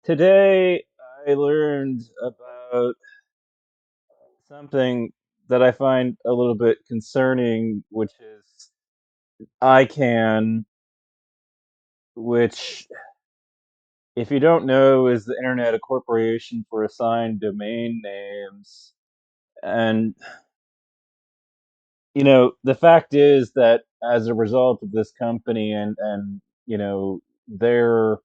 Today, I learned about something that I find a little bit concerning, which is ICANN, which, if you don't know, is the Internet a corporation for assigned domain names. And, the fact is that as a result of this company and their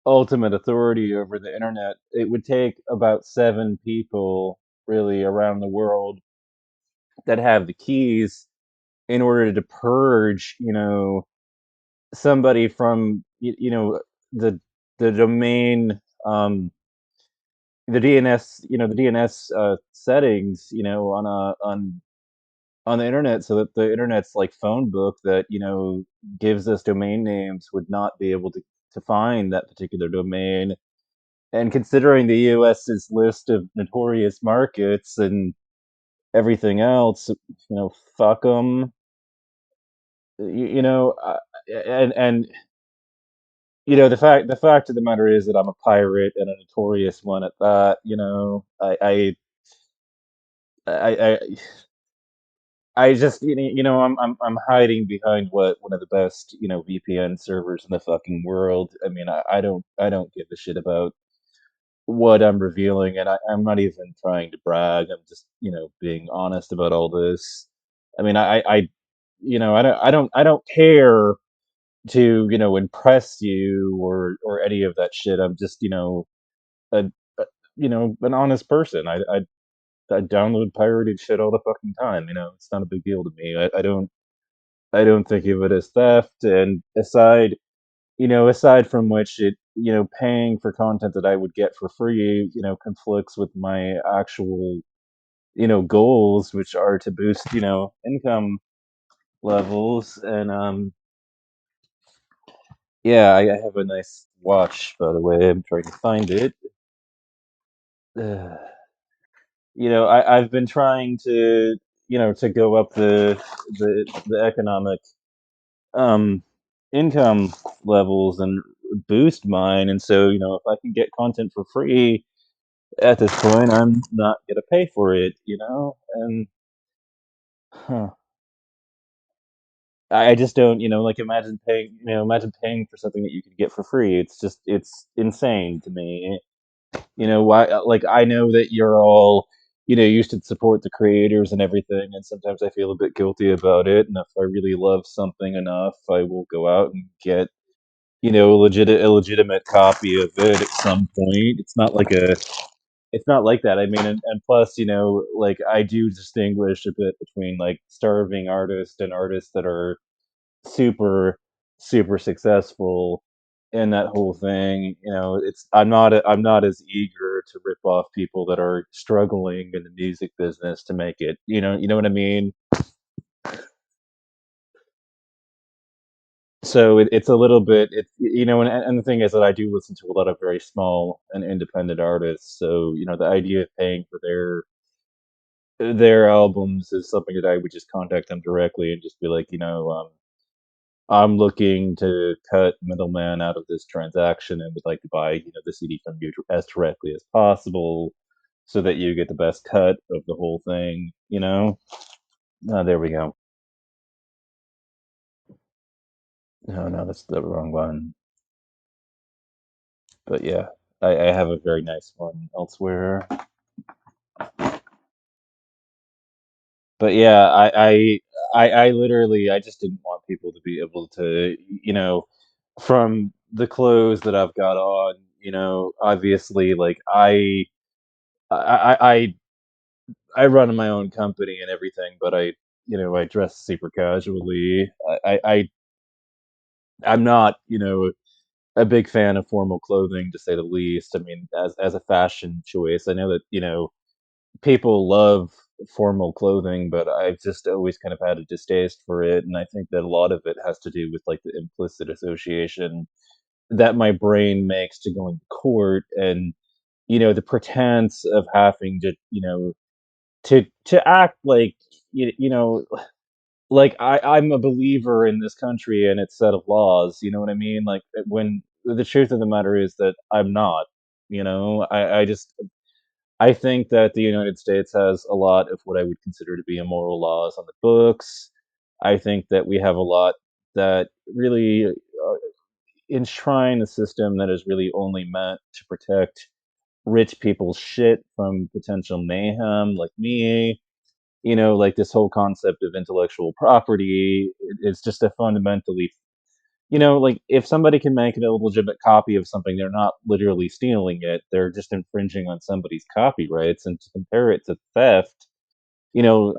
ultimate authority over the internet, it would take about seven people really around the world that have the keys in order to purge, somebody from the the domain, the DNS, the DNS settings, on the internet, so that the internet's like phone book that gives us domain names would not be able to find that particular domain. And considering the US's list of notorious markets and everything else, fuck them. And the fact of the matter is that I'm a pirate and a notorious one at that. I just I'm hiding behind what one of the best VPN servers in the fucking world. I mean, I don't give a shit about what I'm revealing, and I'm not even trying to brag. I'm just being honest about all this. I mean, I don't care to impress you or any of that shit. I'm just a, a an honest person. I download pirated shit all the fucking time. It's not a big deal to me. I don't think of it as theft. And aside from which, it paying for content that I would get for free conflicts with my actual goals, which are to boost income levels. And yeah, I have a nice watch, by the way. I'm trying to find it. I've been trying to go up the economic um income levels and boost mine. And so if I can get content for free at this point, I'm not gonna pay for it. And huh, I just don't, like, imagine paying for something that you could get for free. It's insane to me. Why? Like, I know that you're all used to support the creators and everything, and sometimes I feel a bit guilty about it. And if I really love something enough, I will go out and get a legitimate copy of it at some point. It's not like that. I mean, and plus, like, I do distinguish a bit between like starving artists and artists that are super super successful in that whole thing. It's I'm not as eager to rip off people that are struggling in the music business to make it. You know what I mean? So it's a little bit, and the thing is that I do listen to a lot of very small and independent artists. So the idea of paying for their albums is something that I would just contact them directly and just be like, I'm looking to cut middleman out of this transaction and would like to buy the CD from you as directly as possible, so that you get the best cut of the whole thing. There we go. No, no, that's the wrong one. But yeah, I have a very nice one elsewhere. But yeah, I literally, I just didn't want people to be able to, from the clothes that I've got on, obviously, like, I I I run my own company and everything, but I dress super casually. I'm not, a big fan of formal clothing, to say the least. I mean, as a fashion choice, I know that people love formal clothing, but I've just always kind of had a distaste for it. And I think that a lot of it has to do with like the implicit association that my brain makes to going to court, and the pretense of having to to act like you, you know like I'm a believer in this country and its set of laws. You know what I mean? Like, when the truth of the matter is that I'm not. I think that the United States has a lot of what I would consider to be immoral laws on the books. I think that we have a lot that really enshrine a system that is really only meant to protect rich people's shit from potential mayhem, like me. Like this whole concept of intellectual property, it's just a fundamentally, like if somebody can make an illegitimate copy of something, they're not literally stealing it, they're just infringing on somebody's copyrights. And to compare it to theft, you know,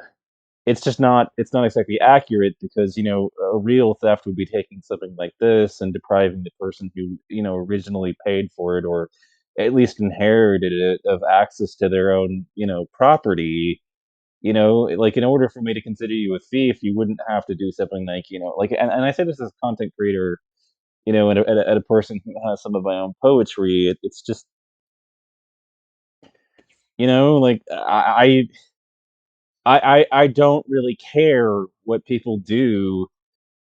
it's not exactly accurate, because a real theft would be taking something like this and depriving the person who originally paid for it, or at least inherited it, of access to their own property. Like, in order for me to consider you a thief, you wouldn't have to do something like, like, and I say this as a content creator, and a person who has some of my own poetry. It's just, like, I don't really care what people do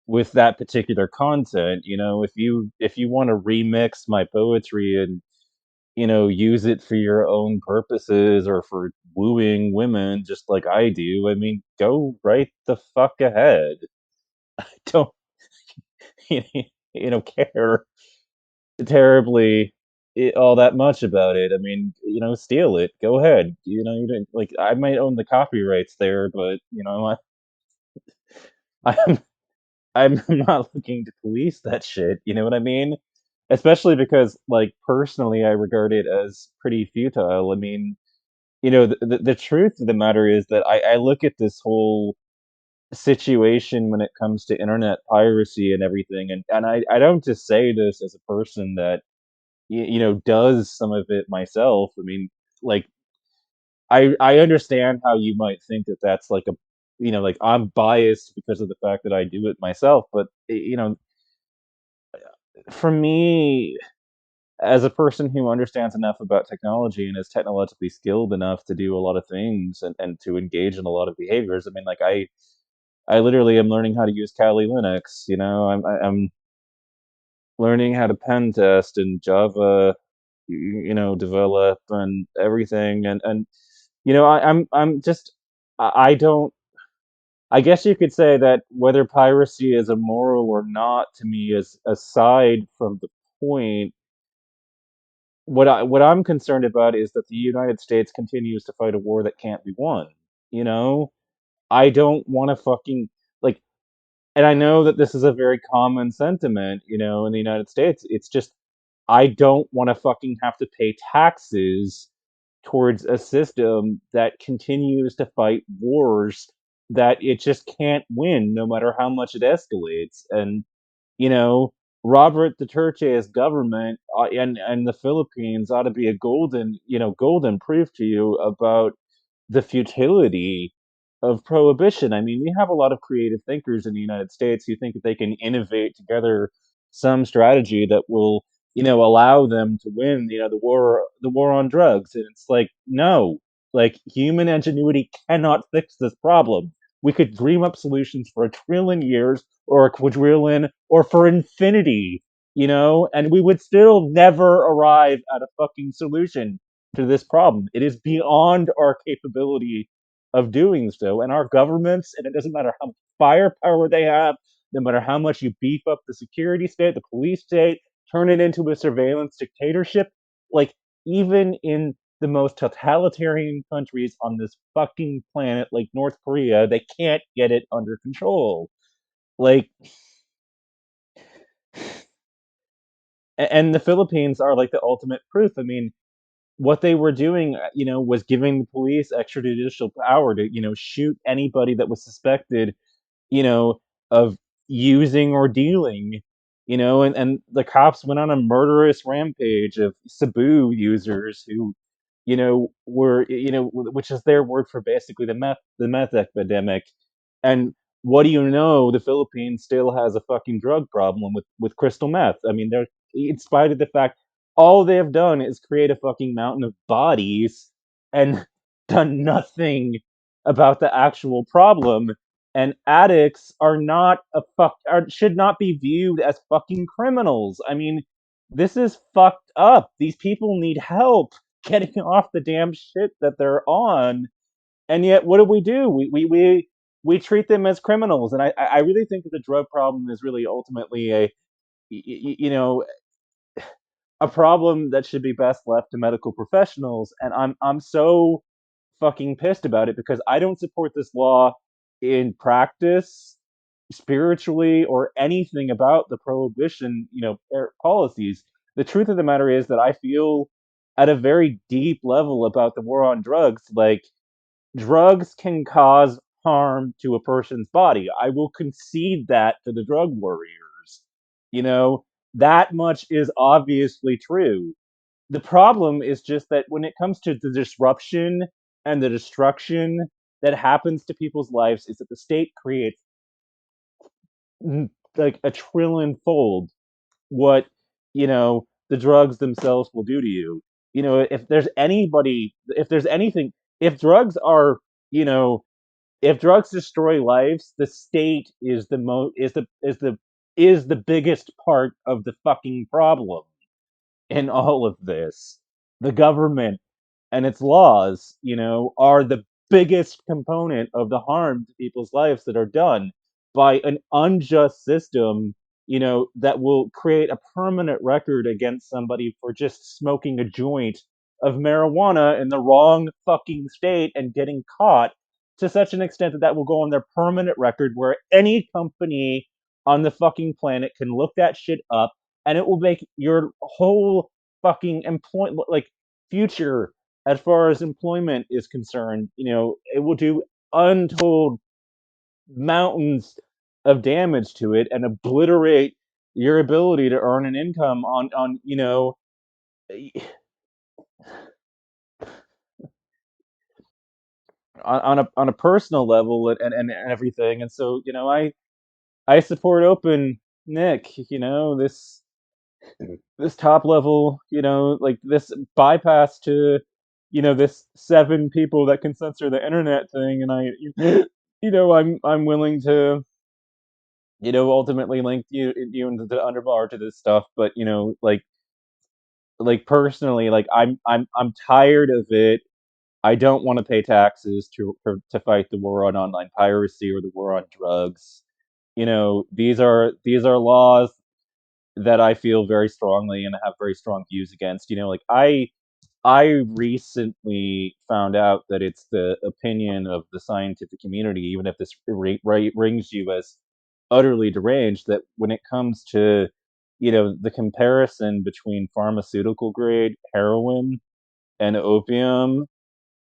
with that particular content. If you want to remix my poetry and use it for your own purposes, or for wooing women just like I do, I mean, go right the fuck ahead. Don't care terribly all that much about it. I mean, steal it, go ahead. You don't, like, I might own the copyrights there, but I'm I'm not looking to police that shit. You know what I mean? Especially because, like, personally, I regard it as pretty futile. I mean, the truth of the matter is that I look at this whole situation when it comes to internet piracy and everything, and I don't just say this as a person that does some of it myself. I mean, like, I understand how you might think that that's like a, like, I'm biased because of the fact that I do it myself, but for me, as a person who understands enough about technology and is technologically skilled enough to do a lot of things, and to engage in a lot of behaviors, I mean, like, I literally am learning how to use Kali Linux. I'm learning how to pen test and Java, develop and everything, and I'm just, I don't. I guess you could say that whether piracy is immoral or not, to me, is aside from the point. What I'm concerned about is that the United States continues to fight a war that can't be won. You know, I don't want to fucking, like, and I know that this is a very common sentiment, in the United States. It's just, I don't want to fucking have to pay taxes towards a system that continues to fight wars that it just can't win, no matter how much it escalates. And you know, Robert Duterte's government, and the Philippines ought to be a golden proof to you about the futility of prohibition. I mean, we have a lot of creative thinkers in the United States who think that they can innovate together some strategy that will, allow them to win, the war on drugs. And it's like, no, like, human ingenuity cannot fix this problem. We could dream up solutions for a trillion years, or a quadrillion, or for infinity, and we would still never arrive at a fucking solution to this problem. It is beyond our capability of doing so. And our governments, and it doesn't matter how much firepower they have, no matter how much you beef up the security state, the police state, turn it into a surveillance dictatorship, like, even in the most totalitarian countries on this fucking planet, like North Korea, they can't get it under control. Like, and the Philippines are like the ultimate proof. I mean, what they were doing, was giving the police extrajudicial power to, shoot anybody that was suspected, you know, of using or dealing, and the cops went on a murderous rampage of Cebu users who, were, which is their word for basically the meth epidemic. And what do you know? The Philippines still has a fucking drug problem with crystal meth. I mean, they're, in spite of the fact, all they have done is create a fucking mountain of bodies and done nothing about the actual problem. And addicts are not should not be viewed as fucking criminals. I mean, This is fucked up. These people need help getting off the damn shit that they're on, and yet what do? We treat them as criminals, and I really think that the drug problem is really ultimately you know a problem that should be best left to medical professionals, and I'm so fucking pissed about it because I don't support this law in practice, spiritually, or anything about the prohibition, policies. The truth of the matter is that I feel at a very deep level about the war on drugs, like drugs can cause harm to a person's body. I will concede that to the drug warriors. You know, that much is obviously true. The problem is just that when it comes to the disruption and the destruction that happens to people's lives, is that the state creates like a trillion fold what the drugs themselves will do to you. If there's anybody, if there's anything, if drugs are, you know, if drugs destroy lives, the state is the mo is the biggest part of the fucking problem in all of this. The government and its laws, are the biggest component of the harm to people's lives that are done by an unjust system, that will create a permanent record against somebody for just smoking a joint of marijuana in the wrong fucking state and getting caught to such an extent that that will go on their permanent record where any company on the fucking planet can look that shit up, and it will make your whole fucking employment, like, future as far as employment is concerned, it will do untold mountains of damage to it and obliterate your ability to earn an income on a personal level, and everything. And so, I support open Nick, this top level, like this bypass to, this 7 people that can censor the internet thing, and I'm willing to, ultimately link you into the underbar to this stuff, but personally, like I'm tired of it. I don't want to pay taxes to fight the war on online piracy or the war on drugs. These are laws that I feel very strongly and have very strong views against. Like I recently found out that it's the opinion of the scientific community, even if this rings you as utterly deranged, that when it comes to, the comparison between pharmaceutical grade heroin and opium,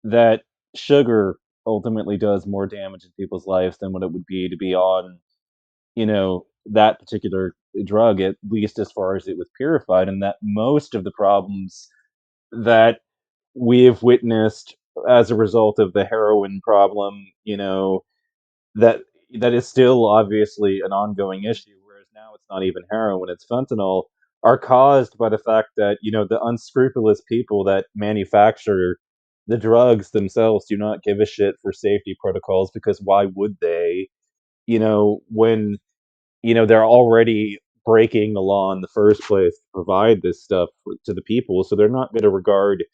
that sugar ultimately does more damage in people's lives than what it would be to be on, that particular drug, at least as far as it was purified, and that most of the problems that we've witnessed as a result of the heroin problem, that that is still obviously an ongoing issue, whereas now it's not even heroin, it's fentanyl, are caused by the fact that, the unscrupulous people that manufacture the drugs themselves do not give a shit for safety protocols, because why would they? When they're already breaking the law in the first place to provide this stuff to the people, so they're not going to regard,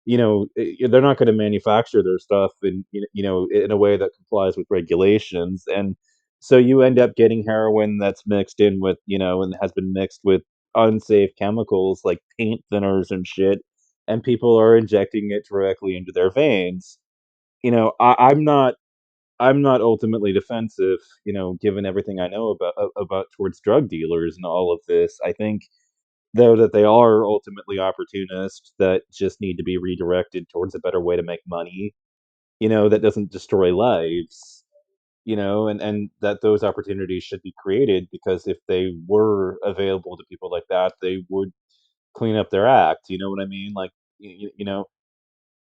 they're not going to manufacture their stuff in a way that complies with regulations, and so you end up getting heroin that's mixed in with, and has been mixed with unsafe chemicals like paint thinners and shit, and people are injecting it directly into their veins. I'm not ultimately defensive, given everything I know about towards drug dealers and all of this. I think, though, that they are ultimately opportunists that just need to be redirected towards a better way to make money, that doesn't destroy lives, and that those opportunities should be created, because if they were available to people like that, they would clean up their act. You know what I mean? Like,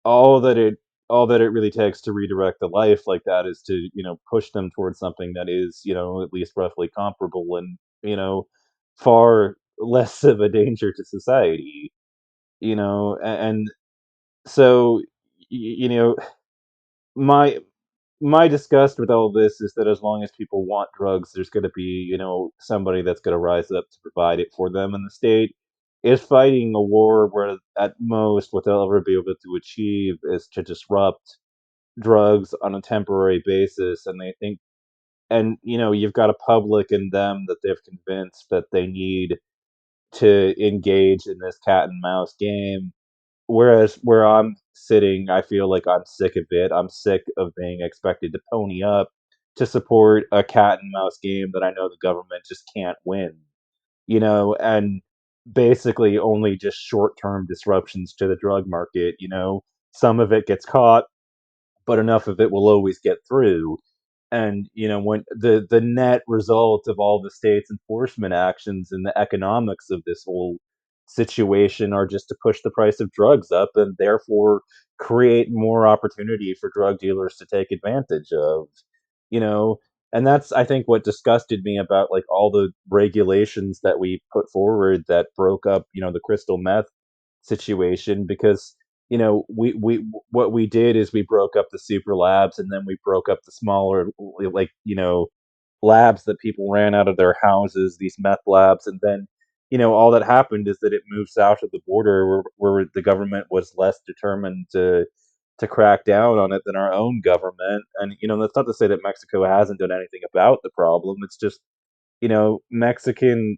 all that it all that it really takes to redirect a life like that is to, push them towards something that is, at least roughly comparable and, far less of a danger to society, and so, you know, my my disgust with all of this is that as long as people want drugs, there's going to be, somebody that's going to rise up to provide it for them in the state. is fighting a war where at most what they'll ever be able to achieve is to disrupt drugs on a temporary basis, and they think, and you've got a public in them that they've convinced that they need to engage in this cat and mouse game. Whereas where I'm sitting, I feel like I'm sick of it. I'm sick of being expected to pony up to support a cat and mouse game that I know the government just can't win, and basically only just short-term disruptions to the drug market. Some of it gets caught, but enough of it will always get through. And when the net result of all the state's enforcement actions and the economics of this whole situation are just to push the price of drugs up and therefore create more opportunity for drug dealers to take advantage of. You know, and that's, I think, what disgusted me about like all the regulations that we put forward that broke up, the crystal meth situation, because we what we did is we broke up the super labs, and then we broke up the smaller, like, labs that people ran out of their houses, these meth labs, and then all that happened is that it moved south of the border, where the government was less determined to crack down on it than our own government. And that's not to say that Mexico hasn't done anything about the problem. It's just the Mexican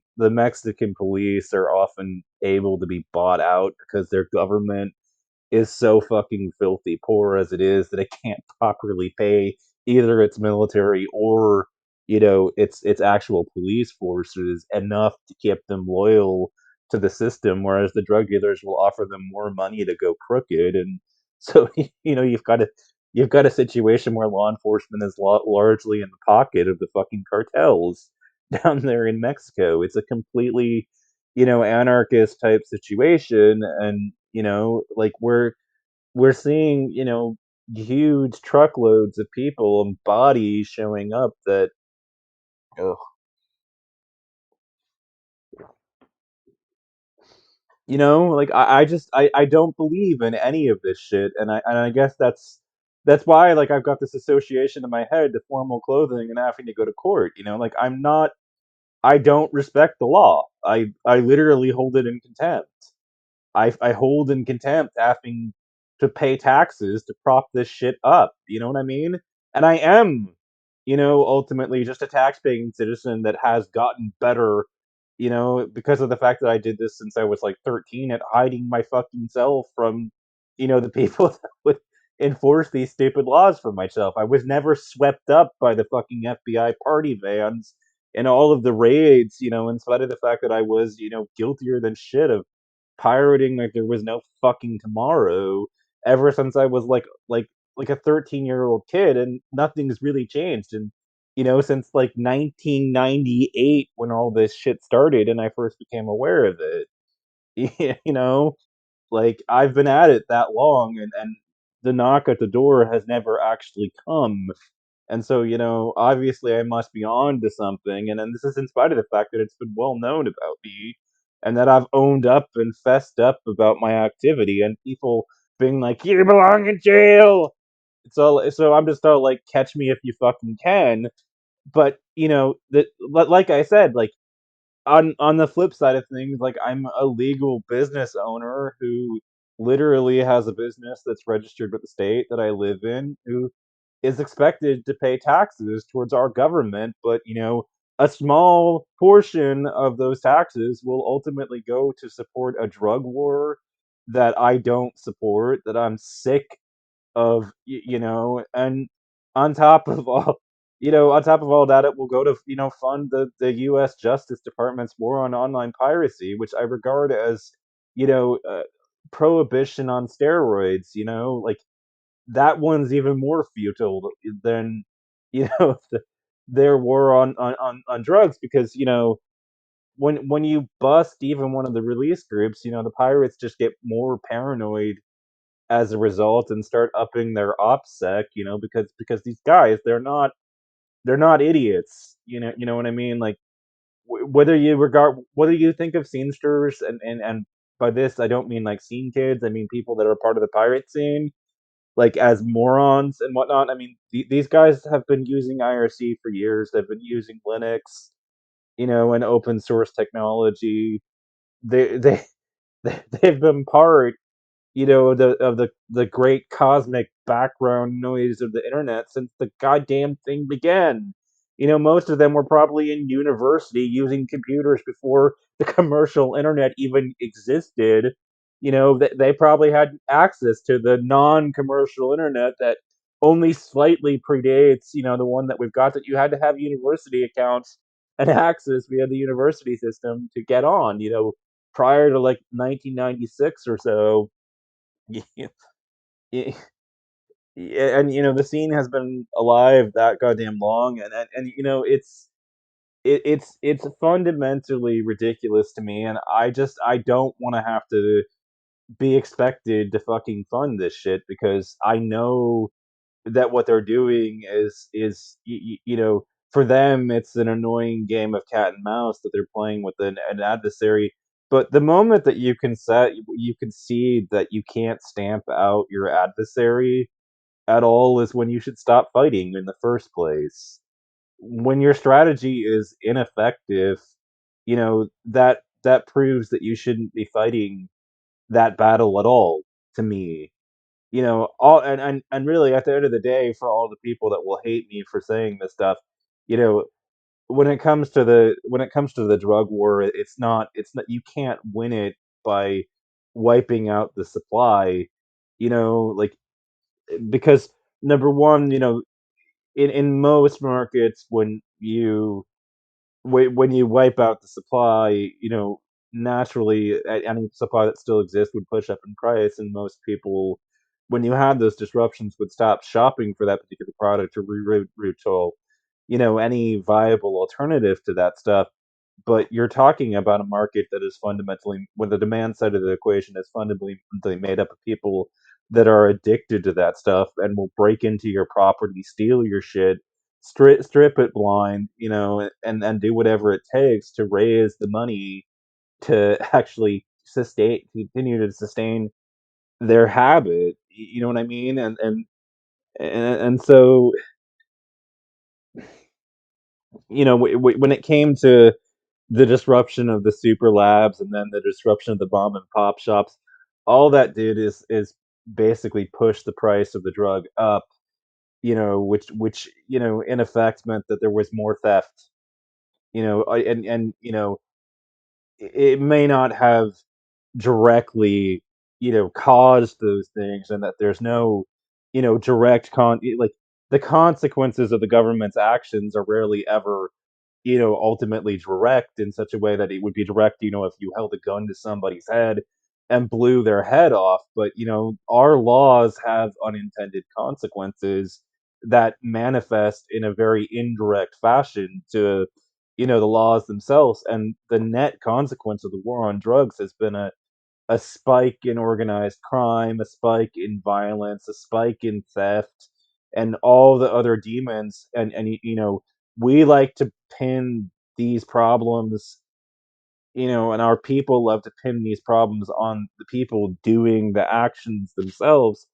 police are often able to be bought out because their government is so fucking filthy poor as it is that it can't properly pay either its military or its actual police forces enough to keep them loyal to the system, whereas the drug dealers will offer them more money to go crooked. And so you've got a situation where law enforcement is largely in the pocket of the fucking cartels down there in Mexico. It's a completely anarchist type situation. And like we're seeing huge truckloads of people and bodies showing up that, ugh, like I don't believe in any of this shit. And I guess that's why, like, I've got this association in my head to formal clothing and having to go to court. Like, I don't respect the law. I literally hold it in contempt. I hold in contempt having to pay taxes to prop this shit up. You know what I mean? And I am, ultimately just a tax-paying citizen that has gotten better, because of the fact that I did this since I was like 13 at hiding my fucking self from, the people that would enforce these stupid laws for myself. I was never swept up by the fucking FBI party vans and all of the raids, in spite of the fact that I was, guiltier than shit of pirating like there was no fucking tomorrow ever since I was like a 13-year-old kid, and nothing's really changed. And since like 1998 when all this shit started and I first became aware of it. you know like, I've been at it that long, and the knock at the door has never actually come. And so, obviously I must be on to something. And this is in spite of the fact that it's been well known about me and that I've owned up and fessed up about my activity, and people being like, "You belong in jail." So I'm just all like, catch me if you fucking can. But like I said, like, on the flip side of things, like, I'm a legal business owner who literally has a business that's registered with the state that I live in, who is expected to pay taxes towards our government. But a small portion of those taxes will ultimately go to support a drug war that I don't support, that I'm sick of. And on top of all on top of all that, it will go to fund the US Justice Department's war on online piracy, which I regard as you know uh, prohibition on steroids. Like, that one's even more futile than their war on drugs, because when you bust even one of the release groups, the pirates just get more paranoid as a result and start upping their OPSEC, because these guys, they're not idiots. You know what I mean? Like, whether you think of scenesters, and by this I don't mean like scene kids, I mean people that are part of the pirate scene, like, as morons and whatnot. I mean, these guys have been using IRC for years. They've been using Linux, and open source technology. they they've been part, the great cosmic background noise of the internet since the goddamn thing began. Most of them were probably in university using computers before the commercial internet even existed. They probably had access to the non-commercial internet that only slightly predates, the one that we've got, that you had to have university accounts and access via the university system to get on, prior to like 1996 or so. Yeah, yeah, yeah, and the scene has been alive that goddamn long, and it's fundamentally ridiculous to me, and I don't want to have to be expected to fucking fund this shit because I know that what they're doing is for them it's an annoying game of cat and mouse that they're playing with an adversary. But the moment that you can see that you can't stamp out your adversary at all is when you should stop fighting in the first place. When your strategy is ineffective, that proves that you shouldn't be fighting that battle at all, to me. All and really at the end of the day, for all the people that will hate me for saying this stuff, you know, when it comes to the drug war, it's not you can't win it by wiping out the supply, like, because number one, in most markets, when you wipe out the supply, naturally, any supply that still exists would push up in price, and most people, when you had those disruptions, would stop shopping for that particular product or reroute to, any viable alternative to that stuff. But you're talking about a market that is fundamentally, when the demand side of the equation is fundamentally made up of people that are addicted to that stuff and will break into your property, steal your shit, strip it blind, and do whatever it takes to raise the money to actually continue to sustain their habit. You know what I mean? And so, when it came to the disruption of the super labs and then the disruption of the bomb and pop shops, all that did is basically push the price of the drug up, which in effect meant that there was more theft. And it may not have directly, caused those things, and that there's no, direct like, the consequences of the government's actions are rarely ever, ultimately direct in such a way that it would be direct, if you held a gun to somebody's head and blew their head off. But, our laws have unintended consequences that manifest in a very indirect fashion to, the laws themselves. And the net consequence of the war on drugs has been a spike in organized crime, a spike in violence, a spike in theft, and all the other demons. And we like to pin these problems, and our people love to pin these problems on the people doing the actions themselves.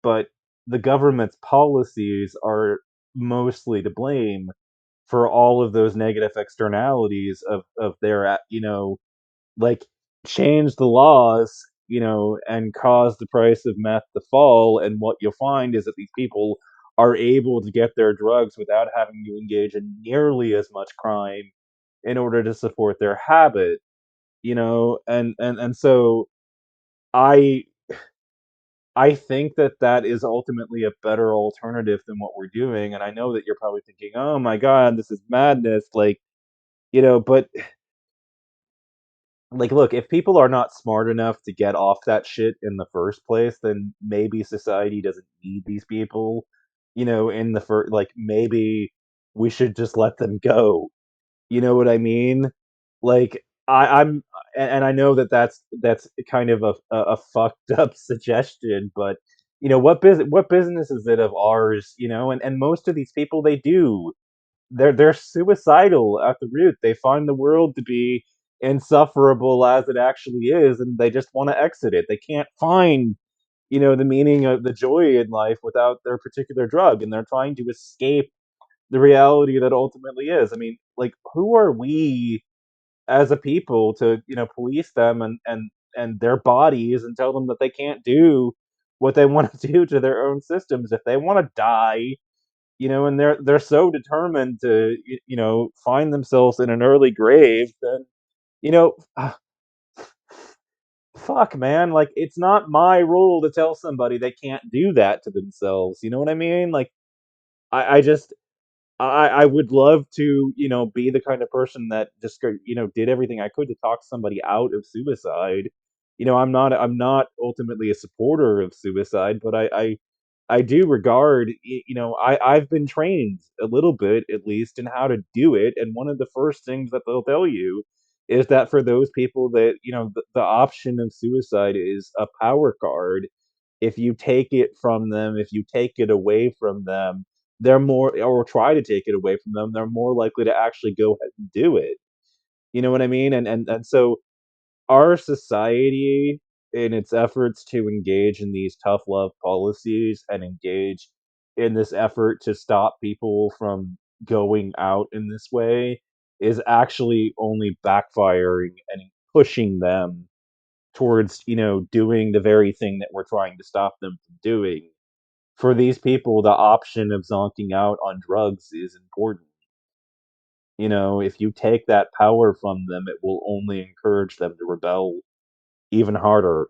But the government's policies are mostly to blame for all of those negative externalities of their, like, change the laws, and cause the price of meth to fall. And what you'll find is that these people are able to get their drugs without having to engage in nearly as much crime in order to support their habit, and so I I think that that is ultimately a better alternative than what we're doing. And I know that you're probably thinking, "Oh my god, this is madness." Like, but, like, look, if people are not smart enough to get off that shit in the first place, then maybe society doesn't need these people, in the first, like, maybe we should just let them go. You know what I mean? Like, I'm and I know that that's kind of a fucked up suggestion, but, what business is it of ours, and most of these people, they do. They're suicidal at the root. They find the world to be insufferable as it actually is, and they just wanna exit it. They can't find, the meaning of the joy in life without their particular drug, and they're trying to escape the reality that ultimately is. I mean, like, who are we? as a people to, police them and their bodies and tell them that they can't do what they want to do to their own systems. If they want to die, and they're so determined to, find themselves in an early grave, then, you know, fuck, man. Like, it's not my role to tell somebody they can't do that to themselves. You know what I mean? Like, I just I would love to, be the kind of person that just did everything I could to talk somebody out of suicide. I'm not ultimately a supporter of suicide, but I do regard, I've been trained a little bit at least in how to do it, and one of the first things that they'll tell you is that for those people that, the option of suicide is a power card. If you take it from them, if you take it away from them, they're more or try to take it away from them, they're more likely to actually go ahead and do it. You know what I mean? And so our society, in its efforts to engage in these tough love policies and engage in this effort to stop people from going out in this way, is actually only backfiring and pushing them towards, doing the very thing that we're trying to stop them from doing. For these people, the option of zonking out on drugs is important. If you take that power from them, it will only encourage them to rebel even harder.